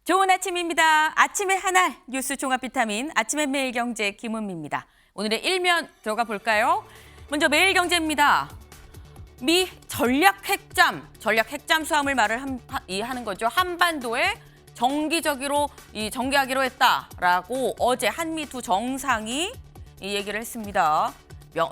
좋은 아침입니다. 아침의 하나 뉴스 종합 비타민 아침의 매일경제 김은미입니다. 오늘의 일면 들어가 볼까요? 먼저 매일경제입니다. 미 전략 핵잠 수함을 하는 거죠. 한반도에 정기하기로 했다라고 어제 한미 두 정상이 이 얘기를 했습니다.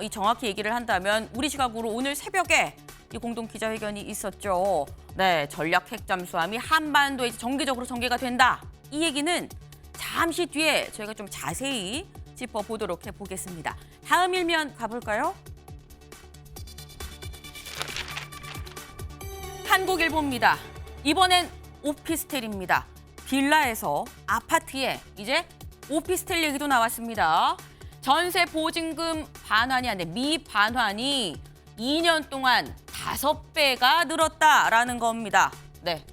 정확히 얘기를 한다면 우리 시각으로 오늘 새벽에 이 공동 기자회견이 있었죠. 네, 전략 핵잠수함이 한반도에 정기적으로 전개가 된다. 이 얘기는 잠시 뒤에 저희가 좀 자세히 짚어보도록 해보겠습니다. 다음 일면 가볼까요? 한국일보입니다. 이번엔 오피스텔입니다. 빌라에서 아파트에 이제 오피스텔 얘기도 나왔습니다. 전세 보증금 미반환이 2년 동안 5배가 늘었다라는 겁니다. 네,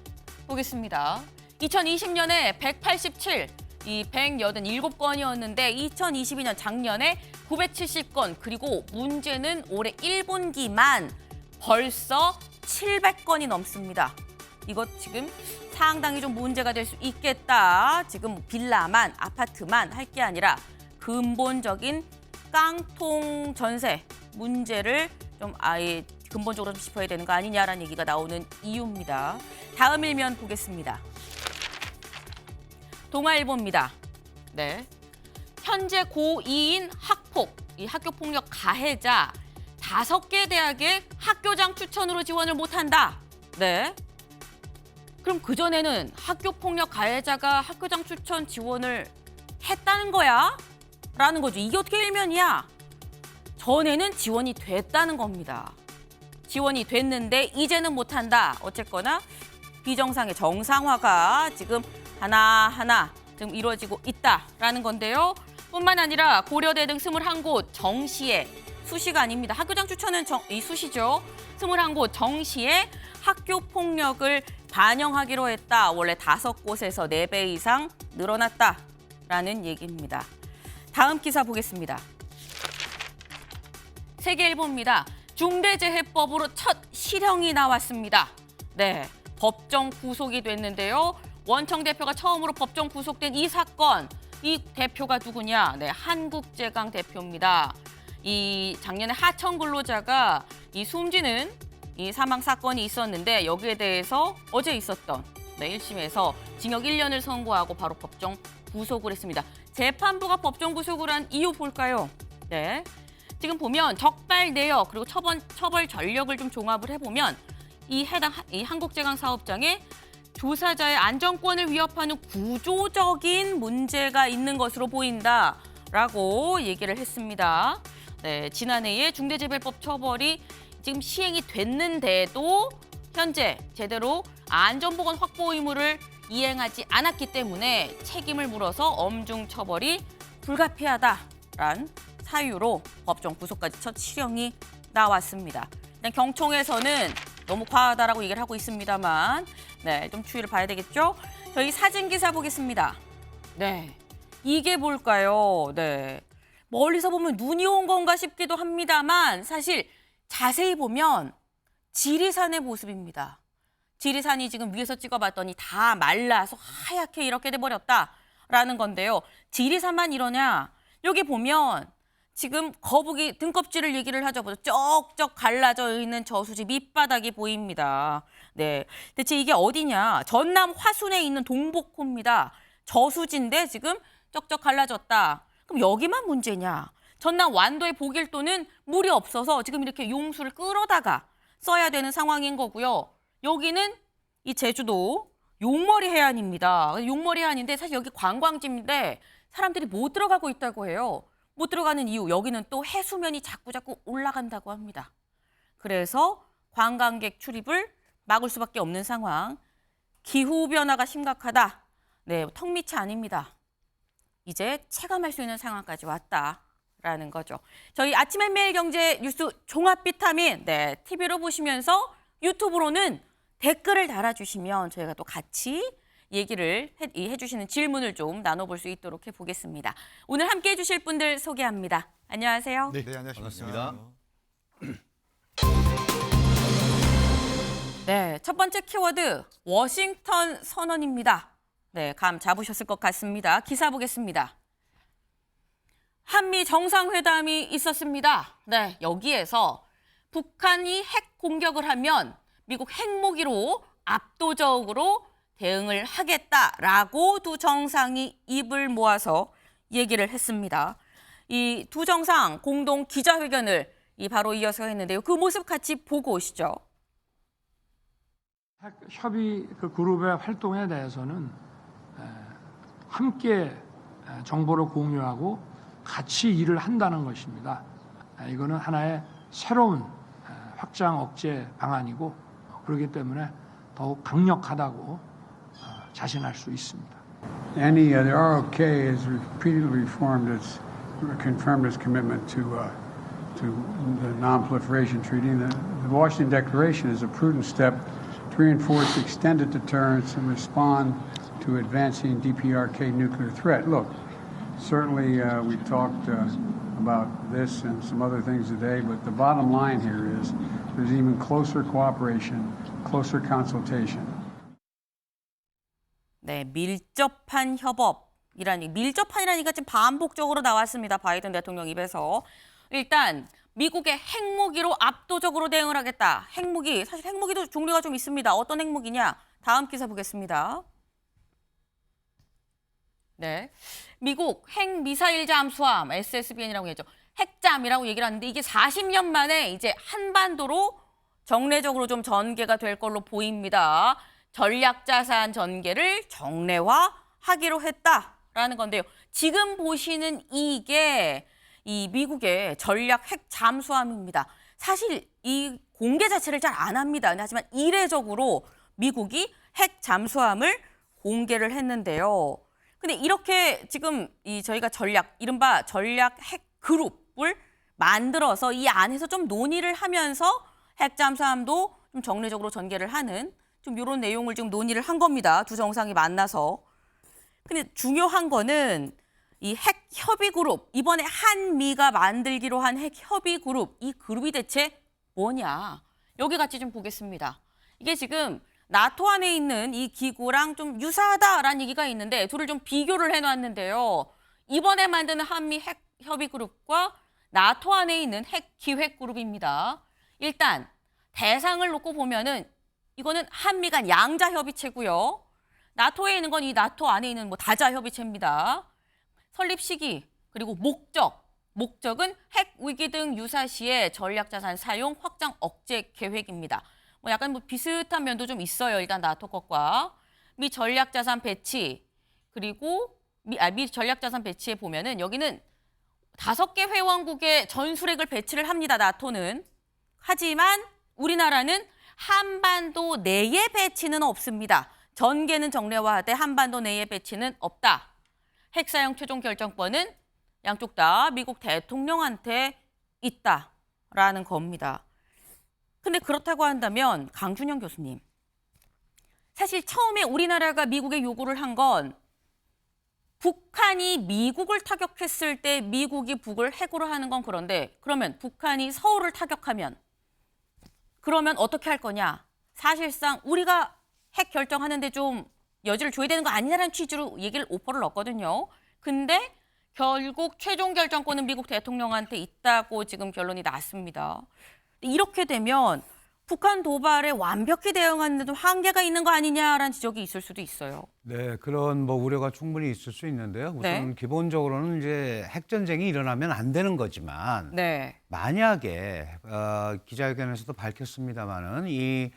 보겠습니다. 2020년에 187건이었는데 2022년 작년에 970건, 그리고 문제는 올해 1분기만 벌써 700건이 넘습니다. 이것 지금 상당히 좀 문제가 될 수 있겠다. 지금 빌라만, 아파트만 할 게 아니라 근본적인 깡통 전세 문제를 좀 아예 근본적으로 좀 짚어야 되는 거 아니냐라는 얘기가 나오는 이유입니다. 다음 일면 보겠습니다. 동아일보입니다. 네, 현재 고2인 학폭, 이 학교폭력 가해자 5개 대학에 학교장 추천으로 지원을 못한다. 네. 그럼 그전에는 학교폭력 가해자가 학교장 추천 지원을 했다는 거야? 라는 거죠. 이게 어떻게 일면이야? 전에는 지원이 됐다는 겁니다. 지원이 됐는데 이제는 못한다. 어쨌거나 비정상의 정상화가 지금 하나하나 지금 이루어지고 있다라는 건데요. 뿐만 아니라 고려대 등 21곳 정시에, 수시가 아닙니다. 학교장 추천은 이 수시죠. 21곳 정시에 학교 폭력을 반영하기로 했다. 원래 5곳에서 4배 이상 늘어났다라는 얘기입니다. 다음 기사 보겠습니다. 세계일보입니다. 중대재해법으로 첫 실형이 나왔습니다. 네, 법정 구속이 됐는데요. 원청 대표가 처음으로 법정 구속된 이 사건, 이 대표가 누구냐? 네, 한국제강 대표입니다. 이 작년에 하청 근로자가 이 숨지는 이 사망 사건이 있었는데 여기에 대해서 어제 있었던 1심에서 징역 1년을 선고하고 바로 법정 구속을 했습니다. 재판부가 법정 구속을 한 이유 볼까요? 네, 지금 보면 적발 내역 그리고 처벌 전력을 좀 종합을 해보면 이 한국제강 사업장에 조사자의 안전권을 위협하는 구조적인 문제가 있는 것으로 보인다라고 얘기를 했습니다. 네, 지난해에 중대재해법 처벌이 지금 시행이 됐는데도 현재 제대로 안전보건 확보 의무를 이행하지 않았기 때문에 책임을 물어서 엄중 처벌이 불가피하다란 사유로 법정 구속까지 첫 실형이 나왔습니다. 일단 경총에서는 너무 과하다라고 얘기를 하고 있습니다만, 네, 좀 추이를 봐야 되겠죠? 저희 사진 기사 보겠습니다. 네, 이게 뭘까요? 네, 멀리서 보면 눈이 온 건가 싶기도 합니다만 사실 자세히 보면 지리산의 모습입니다. 지리산이 지금 위에서 찍어봤더니 다 말라서 하얗게 이렇게 돼버렸다라는 건데요. 지리산만 이러냐? 여기 보면 지금 거북이 등껍질을 얘기를 하죠. 쩍쩍 갈라져 있는 저수지 밑바닥이 보입니다. 네, 대체 이게 어디냐? 전남 화순에 있는 동복호입니다. 저수지인데 지금 쩍쩍 갈라졌다. 그럼 여기만 문제냐? 전남 완도의 보길도는 물이 없어서 지금 이렇게 용수를 끌어다가 써야 되는 상황인 거고요. 여기는 이 제주도 용머리 해안입니다. 용머리 해안인데 사실 여기 관광지인데 사람들이 못 들어가고 있다고 해요. 못 들어가는 이유, 여기는 또 해수면이 자꾸 올라간다고 합니다. 그래서 관광객 출입을 막을 수밖에 없는 상황. 기후변화가 심각하다. 네, 턱 밑이 아닙니다. 이제 체감할 수 있는 상황까지 왔다라는 거죠. 저희 아침의 매일경제 뉴스 종합 비타민, 네, TV로 보시면서 유튜브로는 댓글을 달아주시면 저희가 또 같이 얘기를 해주시는 질문을 좀 나눠볼 수 있도록 해보겠습니다. 오늘 함께해 주실 분들 소개합니다. 안녕하세요. 네, 안녕하십니까. 네, 첫 번째 키워드 워싱턴 선언입니다. 네, 감 잡으셨을 것 같습니다. 기사 보겠습니다. 한미 정상회담이 있었습니다. 네, 여기에서 북한이 핵 공격을 하면 미국 핵무기로 압도적으로 대응을 하겠다라고 두 정상이 입을 모아서 얘기를 했습니다. 이 두 정상 공동 기자회견을 바로 이어서 했는데요. 그 모습 같이 보고 오시죠. 핵 협의 그 그룹의 활동에 대해서는 함께 정보를 공유하고 같이 일을 한다는 것입니다. 이거는 하나의 새로운 확장 억제 방안이고 그렇기 때문에 더욱 강력하다고 자신할 수 있습니다. The ROK has repeatedly confirmed its commitment to the Non-Proliferation Treaty. And the Washington Declaration is a prudent step to reinforce extended deterrence and respond to advancing DPRK nuclear threat. Look, certainly we talked about this and some other things today, but the bottom line here is there's even closer cooperation, closer consultation. 네, 밀접한 밀접한이라니까 지금 반복적으로 나왔습니다. 바이든 대통령 입에서. 일단 미국의 핵무기로 압도적으로 대응을 하겠다. 핵무기, 사실 핵무기도 종류가 좀 있습니다. 어떤 핵무기냐? 다음 기사 보겠습니다. 네, 미국 핵미사일 잠수함 SSBN이라고 했죠. 핵잠이라고 얘기를 하는데 이게 40년 만에 이제 한반도로 정례적으로 좀 전개가 될 걸로 보입니다. 전략자산 전개를 정례화하기로 했다라는 건데요. 지금 보시는 이게 이 미국의 전략 핵 잠수함입니다. 사실 이 공개 자체를 잘 안 합니다. 하지만 이례적으로 미국이 핵 잠수함을 공개를 했는데요. 근데 이렇게 지금 저희가 이른바 전략 핵 그룹을 만들어서 이 안에서 좀 논의를 하면서 핵 잠수함도 좀 정례적으로 전개를 하는 좀 이런 내용을 지금 논의를 한 겁니다. 두 정상이 만나서. 근데 중요한 거는 이 핵 협의 그룹, 이번에 한미가 만들기로 한 핵 협의 그룹, 이 그룹이 대체 뭐냐? 여기 같이 좀 보겠습니다. 이게 지금 나토 안에 있는 이 기구랑 좀 유사하다라는 얘기가 있는데 둘을 좀 비교를 해놨는데요. 이번에 만드는 한미 핵 협의 그룹과 나토 안에 있는 핵 기획 그룹입니다. 일단 대상을 놓고 보면은 이거는 한미 간 양자 협의체고요. 나토에 있는 건 이 나토 안에 있는 다자 협의체입니다. 설립 시기 그리고 목적은 핵 위기 등 유사시에 전략자산 사용 확장 억제 계획입니다. 약간 비슷한 면도 좀 있어요. 일단 나토 것과 미 전략자산 배치 그리고 미 전략자산 배치에 보면은 여기는 5개 회원국의 전술핵을 배치를 합니다. 나토는. 하지만 우리나라는 한반도 내에 배치는 없습니다. 전개는 정례화하되 한반도 내에 배치는 없다. 핵 사용 최종 결정권은 양쪽 다 미국 대통령한테 있다라는 겁니다. 근데 그렇다고 한다면 강준영 교수님, 사실 처음에 우리나라가 미국에 요구를 한 건 북한이 미국을 타격했을 때 미국이 북을 핵으로 하는 건 그런데 그러면 북한이 서울을 타격하면 그러면 어떻게 할 거냐? 사실상 우리가 핵 결정하는데 좀 여지를 줘야 되는 거 아니냐라는 취지로 오퍼를 넣었거든요. 근데 결국 최종 결정권은 미국 대통령한테 있다고 지금 결론이 났습니다. 이렇게 되면 북한 도발에 완벽히 대응하는 데도 한계가 있는 거 아니냐라는 지적이 있을 수도 있어요. 네, 그런 우려가 충분히 있을 수 있는데요. 우선 네. 기본적으로는 이제 핵전쟁이 일어나면 안 되는 거지만 네. 만약에 기자회견에서도 밝혔습니다마는 이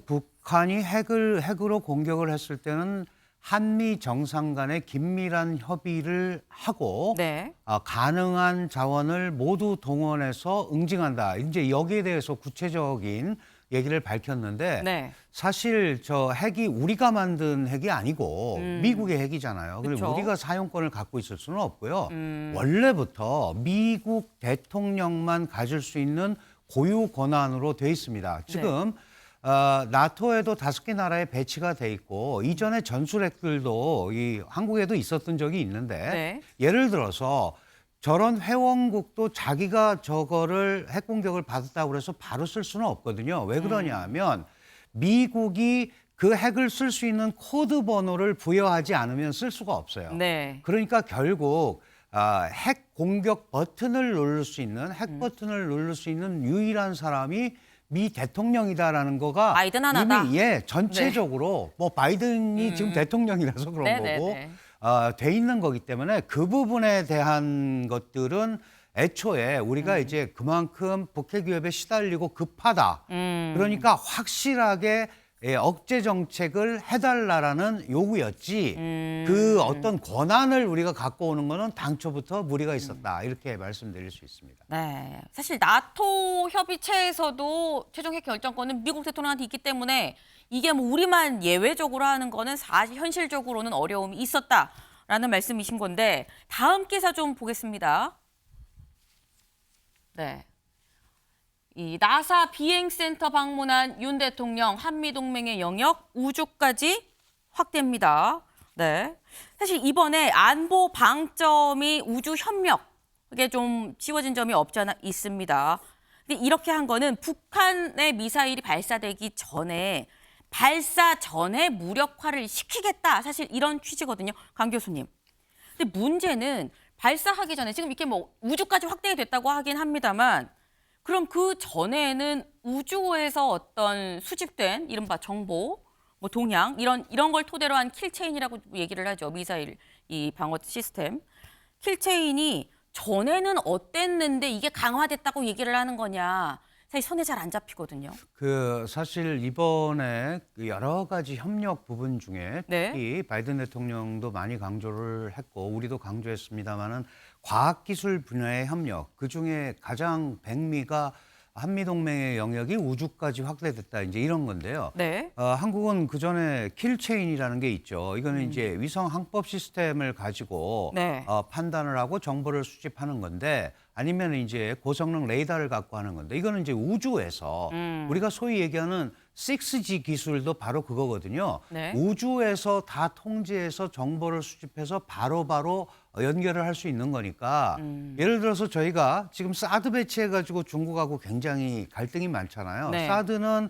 북한이 핵으로 공격을 했을 때는 한미 정상 간의 긴밀한 협의를 하고 네. 가능한 자원을 모두 동원해서 응징한다. 이제 여기에 대해서 구체적인 얘기를 밝혔는데 네. 사실 저 핵이 우리가 만든 핵이 아니고 미국의 핵이잖아요. 그리고 그쵸. 우리가 사용권을 갖고 있을 수는 없고요. 원래부터 미국 대통령만 가질 수 있는 고유 권한으로 돼 있습니다. 지금 나토에도 5개 나라에 배치가 돼 있고 이전에 전술핵들도 한국에도 있었던 적이 있는데 네. 예를 들어서 저런 회원국도 자기가 저거를 핵 공격을 받았다고 해서 바로 쓸 수는 없거든요. 왜 그러냐 하면 미국이 그 핵을 쓸 수 있는 코드 번호를 부여하지 않으면 쓸 수가 없어요. 네. 그러니까 결국 핵 공격 버튼을 누를 수 있는 핵 버튼을 누를 수 있는 유일한 사람이 미 대통령이다라는 거가 바이든 하나다. 이미 전체적으로 뭐 바이든이 지금 대통령이라서 그런 거고 돼 있는 거기 때문에 그 부분에 대한 것들은 애초에 우리가 이제 그만큼 북핵 위협에 시달리고 급하다. 그러니까 확실하게 억제 정책을 해달라라는 요구였지 그 어떤 권한을 우리가 갖고 오는 거는 당초부터 무리가 있었다. 이렇게 말씀드릴 수 있습니다. 네, 사실 나토 협의체에서도 최종 핵 결정권은 미국 대통령한테 있기 때문에 이게 뭐 우리만 예외적으로 하는 거는 사실 현실적으로는 어려움이 있었다라는 말씀이신 건데 다음 기사 좀 보겠습니다. 네. 이 나사 비행센터 방문한 윤 대통령 한미동맹의 영역 우주까지 확대입니다. 네. 사실 이번에 안보 방점이 우주 협력 그게 좀 지워진 점이 없지 않아 있습니다. 근데 이렇게 한 거는 북한의 미사일이 발사되기 전에 발사 전에 무력화를 시키겠다. 사실 이런 취지거든요. 강 교수님. 근데 문제는 발사하기 전에 지금 이렇게 뭐 우주까지 확대됐다고 하긴 합니다만 그럼 그 전에는 우주에서 어떤 수집된 이른바 정보, 뭐 동향 이런 걸 토대로 한 킬체인이라고 얘기를 하죠. 미사일 이 방어 시스템. 킬체인이 전에는 어땠는데 이게 강화됐다고 얘기를 하는 거냐. 사실 손에 잘 안 잡히거든요. 사실 이번에 그 여러 가지 협력 부분 중에 네. 특히 바이든 대통령도 많이 강조를 했고 우리도 강조했습니다마는 과학기술 분야의 협력 그중에 가장 백미가 한미동맹의 영역이 우주까지 확대됐다 이제 이런 건데요. 네. 한국은 그 전에 킬체인이라는 게 있죠. 이거는 이제 위성 항법 시스템을 가지고 네. 판단을 하고 정보를 수집하는 건데 아니면 이제 고성능 레이더를 갖고 하는 건데 이거는 이제 우주에서 우리가 소위 얘기하는 6G 기술도 바로 그거거든요. 네. 우주에서 다 통제해서 정보를 수집해서 바로바로 연결을 할 수 있는 거니까 예를 들어서 저희가 지금 사드 배치해가지고 중국하고 굉장히 갈등이 많잖아요. 네. 사드는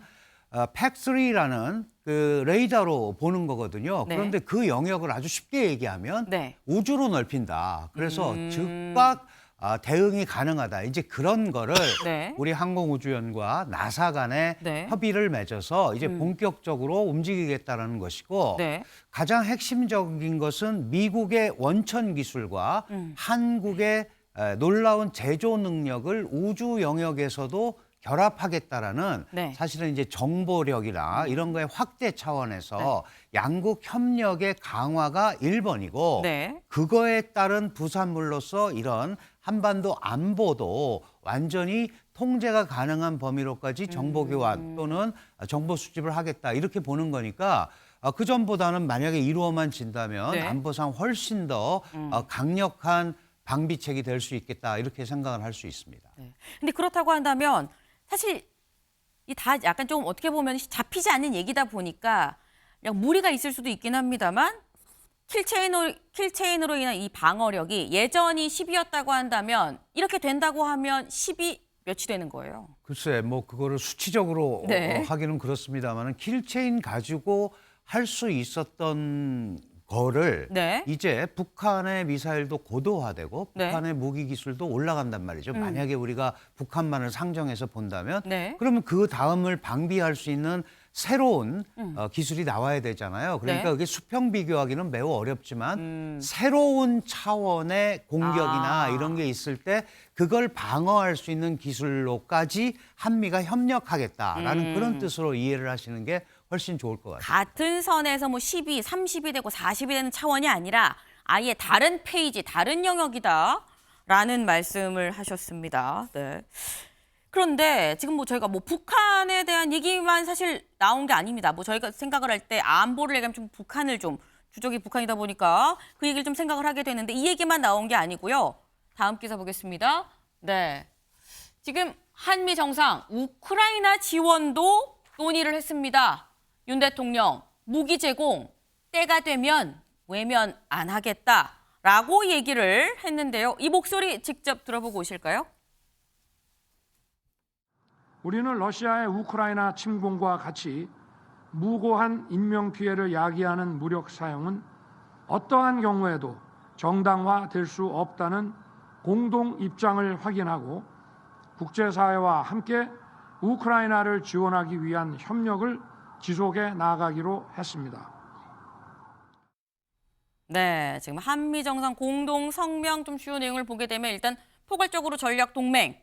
팩3라는 그 레이더로 보는 거거든요. 네. 그런데 그 영역을 아주 쉽게 얘기하면 네. 우주로 넓힌다. 그래서 즉각 대응이 가능하다. 이제 그런 거를 네. 우리 항공우주연과 나사 간에 네. 협의를 맺어서 이제 본격적으로 움직이겠다라는 것이고 네. 가장 핵심적인 것은 미국의 원천 기술과 한국의 놀라운 제조 능력을 우주 영역에서도 결합하겠다라는 네. 사실은 이제 정보력이나 이런 거의 확대 차원에서 양국 협력의 강화가 1번이고 네. 그거에 따른 부산물로서 이런 한반도 안보도 완전히 통제가 가능한 범위로까지 정보 교환 또는 정보 수집을 하겠다 이렇게 보는 거니까 그 전보다는 만약에 이루어만 진다면 네. 안보상 훨씬 더 강력한 방비책이 될 수 있겠다 이렇게 생각을 할 수 있습니다. 네. 근데 그렇다고 한다면 사실 이 다 약간 좀 어떻게 보면 잡히지 않는 얘기다 보니까 그냥 무리가 있을 수도 있긴 합니다만 킬체인으로 인한 이 방어력이 예전이 10이었다고 한다면 이렇게 된다고 하면 10이 몇이 되는 거예요? 글쎄, 뭐 그거를 수치적으로 네. 하기는 그렇습니다만은 킬체인 가지고 할 수 있었던 거를 네. 이제 북한의 미사일도 고도화되고 네. 북한의 무기 기술도 올라간단 말이죠. 만약에 우리가 북한만을 상정해서 본다면 네. 그러면 그 다음을 방비할 수 있는 새로운 기술이 나와야 되잖아요. 그러니까 네. 그게 수평 비교하기는 매우 어렵지만 새로운 차원의 공격이나 이런 게 있을 때 그걸 방어할 수 있는 기술로까지 한미가 협력하겠다라는 그런 뜻으로 이해를 하시는 게 훨씬 좋을 것 같아요. 같은 선에서 뭐 10이, 30이 되고 40이 되는 차원이 아니라 아예 다른 페이지, 다른 영역이다라는 말씀을 하셨습니다. 네. 그런데 지금 뭐 저희가 뭐 북한에 대한 얘기만 사실 나온 게 아닙니다. 뭐 저희가 생각을 할 때 안보를 얘기하면 좀 북한을 좀 주적이 북한이다 보니까 그 얘기를 좀 생각을 하게 되는데 이 얘기만 나온 게 아니고요. 다음 기사 보겠습니다. 네. 지금 한미 정상 우크라이나 지원도 논의를 했습니다. 윤 대통령 무기 제공 때가 되면 외면 안 하겠다라고 얘기를 했는데요. 이 목소리 직접 들어보고 오실까요? 우리는 러시아의 우크라이나 침공과 같이 무고한 인명 피해를 야기하는 무력 사용은 어떠한 경우에도 정당화될 수 없다는 공동 입장을 확인하고 국제사회와 함께 우크라이나를 지원하기 위한 협력을 지속해 나가기로 했습니다. 네, 지금 한미 정상 공동 성명 좀 주요 내용을 보게 되면 일단 포괄적으로 전략 동맹을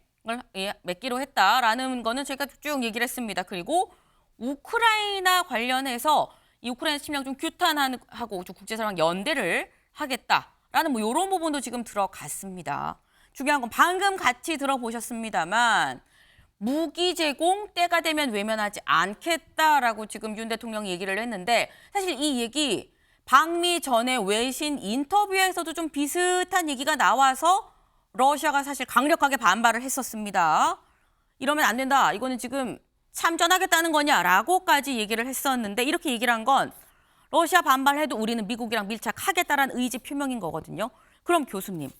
맺기로 했다라는 거는 제가 쭉 얘기를 했습니다. 그리고 우크라이나 관련해서 이 우크라이나 침략 좀 규탄하고 좀 국제사회랑 연대를 하겠다라는 뭐 이런 부분도 지금 들어갔습니다. 중요한 건 방금 같이 들어보셨습니다만 무기 제공 때가 되면 외면하지 않겠다라고 지금 윤 대통령이 얘기를 했는데 사실 이 얘기 방미 전에 외신 인터뷰에서도 좀 비슷한 얘기가 나와서 러시아가 사실 강력하게 반발을 했었습니다. 이러면 안 된다. 이거는 지금 참전하겠다는 거냐라고까지 얘기를 했었는데 이렇게 얘기를 한 건 러시아 반발해도 우리는 미국이랑 밀착하겠다라는 의지 표명인 거거든요. 그럼 교수님,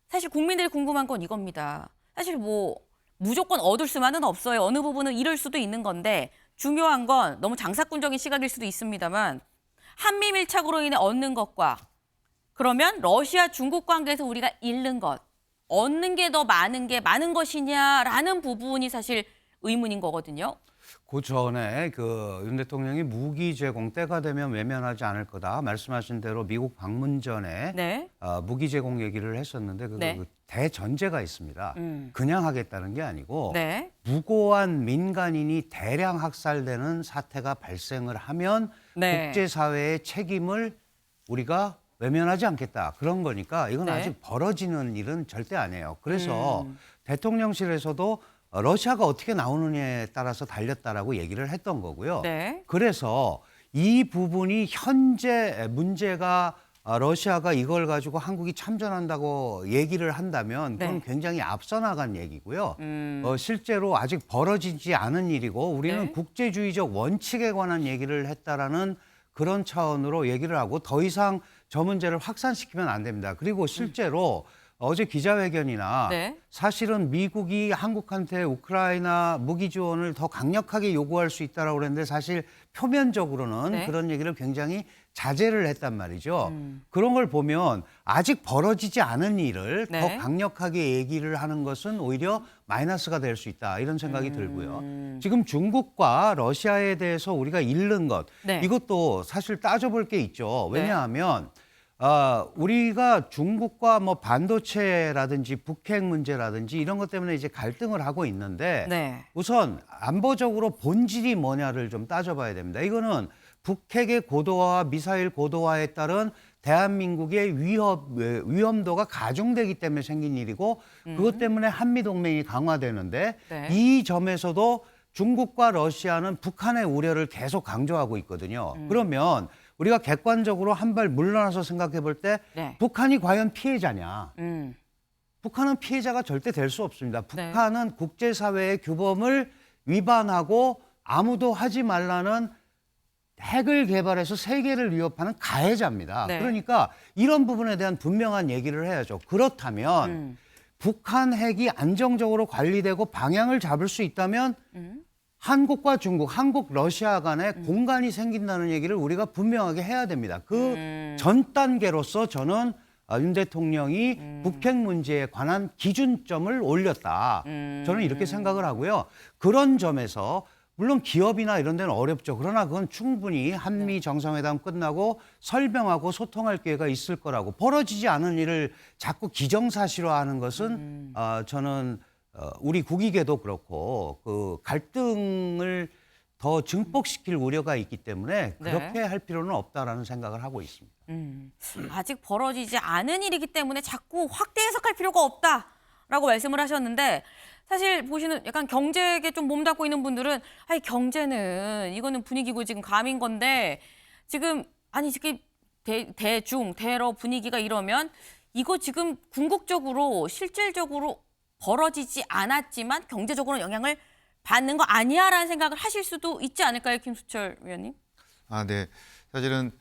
사실 국민들이 궁금한 건 이겁니다. 사실 뭐 무조건 얻을 수만은 없어요. 어느 부분은 잃을 수도 있는 건데 중요한 건 너무 장사꾼적인 시각일 수도 있습니다만 한미 밀착으로 인해 얻는 것과 그러면 러시아 중국 관계에서 우리가 잃는 것, 얻는 게 더 많은 게 많은 것이냐라는 부분이 사실 의문인 거거든요. 그 전에 윤 대통령이 무기 제공 때가 되면 외면하지 않을 거다 말씀하신 대로 미국 방문 전에 네. 무기 제공 얘기를 했었는데 네. 그 대전제가 있습니다. 그냥 하겠다는 게 아니고 네. 무고한 민간인이 대량 학살되는 사태가 발생을 하면 네. 국제사회의 책임을 우리가 외면하지 않겠다. 그런 거니까 이건 네. 아직 벌어지는 일은 절대 아니에요. 그래서 대통령실에서도 러시아가 어떻게 나오느냐에 따라서 달렸다라고 얘기를 했던 거고요. 네. 그래서 이 부분이 현재 문제가 러시아가 이걸 가지고 한국이 참전한다고 얘기를 한다면 그건 네. 굉장히 앞서 나간 얘기고요. 실제로 아직 벌어지지 않은 일이고 우리는 네. 국제주의적 원칙에 관한 얘기를 했다라는 그런 차원으로 얘기를 하고 더 이상 저 문제를 확산시키면 안 됩니다. 그리고 실제로 어제 기자회견이나 네. 사실은 미국이 한국한테 우크라이나 무기 지원을 더 강력하게 요구할 수 있다라고 그랬는데 사실 표면적으로는 네. 그런 얘기를 굉장히 자제를 했단 말이죠. 그런 걸 보면 아직 벌어지지 않은 일을 네. 더 강력하게 얘기를 하는 것은 오히려 마이너스가 될 수 있다 이런 생각이 들고요. 지금 중국과 러시아에 대해서 우리가 잃는 것 네. 이것도 사실 따져볼 게 있죠. 네. 왜냐하면 우리가 중국과 뭐 반도체라든지 북핵 문제라든지 이런 것 때문에 이제 갈등을 하고 있는데 네. 우선 안보적으로 본질이 뭐냐를 좀 따져봐야 됩니다. 이거는 북핵의 고도화와 미사일 고도화에 따른 대한민국의 위험도가 가중되기 때문에 생긴 일이고 그것 때문에 한미동맹이 강화되는데 네. 이 점에서도 중국과 러시아는 북한의 우려를 계속 강조하고 있거든요. 그러면 우리가 객관적으로 한 발 물러나서 생각해 볼 때 네. 북한이 과연 피해자냐? 음. 북한은 피해자가 절대 될 수 없습니다. 네. 북한은 국제사회의 규범을 위반하고 아무도 하지 말라는 핵을 개발해서 세계를 위협하는 가해자입니다. 네. 그러니까 이런 부분에 대한 분명한 얘기를 해야죠. 그렇다면 북한 핵이 안정적으로 관리되고 방향을 잡을 수 있다면 한국과 중국, 한국, 러시아 간에 공간이 생긴다는 얘기를 우리가 분명하게 해야 됩니다. 그 전 단계로서 저는 윤 대통령이 북핵 문제에 관한 기준점을 올렸다. 저는 이렇게 생각을 하고요. 그런 점에서 물론 기업이나 이런 데는 어렵죠. 그러나 그건 충분히 한미 정상회담 끝나고 설명하고 소통할 기회가 있을 거라고. 벌어지지 않은 일을 자꾸 기정사실화하는 것은 저는 우리 국익에도 그렇고 그 갈등을 더 증폭시킬 우려가 있기 때문에 그렇게 네. 할 필요는 없다라는 생각을 하고 있습니다. 아직 벌어지지 않은 일이기 때문에 자꾸 확대 해석할 필요가 없다라고 말씀을 하셨는데 사실 보시는 약간 경제에 좀 몸담고 있는 분들은 아니 경제는 이거는 분위기고 지금 감인 건데 지금 아니 지금 대중 대러 분위기가 이러면 이거 지금 궁극적으로 실질적으로 벌어지지 않았지만 경제적으로 영향을 받는 거 아니야라는 생각을 하실 수도 있지 않을까요, 김수철 위원님? 아, 네. 사실은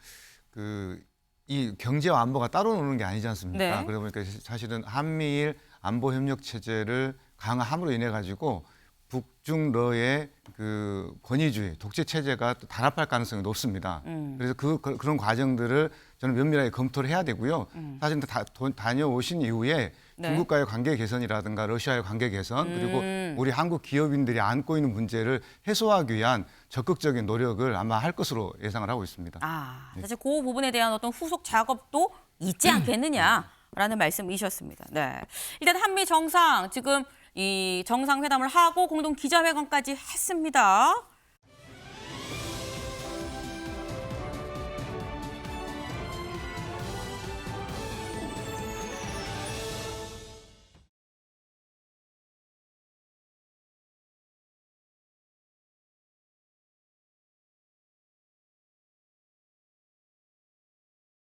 이 경제와 안보가 따로 노는 게 아니지 않습니까? 네. 그러다 보니까 사실은 한미일 안보 협력 체제를 강화함으로 인해 가지고 북중러의 그 권위주의, 독재 체제가 또 단합할 가능성이 높습니다. 그래서 그런 과정들을 저는 면밀하게 검토를 해야 되고요. 사실 다녀오신 이후에 네. 중국과의 관계 개선이라든가 러시아의 관계 개선 그리고 우리 한국 기업인들이 안고 있는 문제를 해소하기 위한 적극적인 노력을 아마 할 것으로 예상을 하고 있습니다. 사실 그 부분에 대한 어떤 후속 작업도 있지 않겠느냐라는 말씀이셨습니다. 네. 일단 한미 정상 지금 이 정상회담을 하고 공동 기자회견까지 했습니다.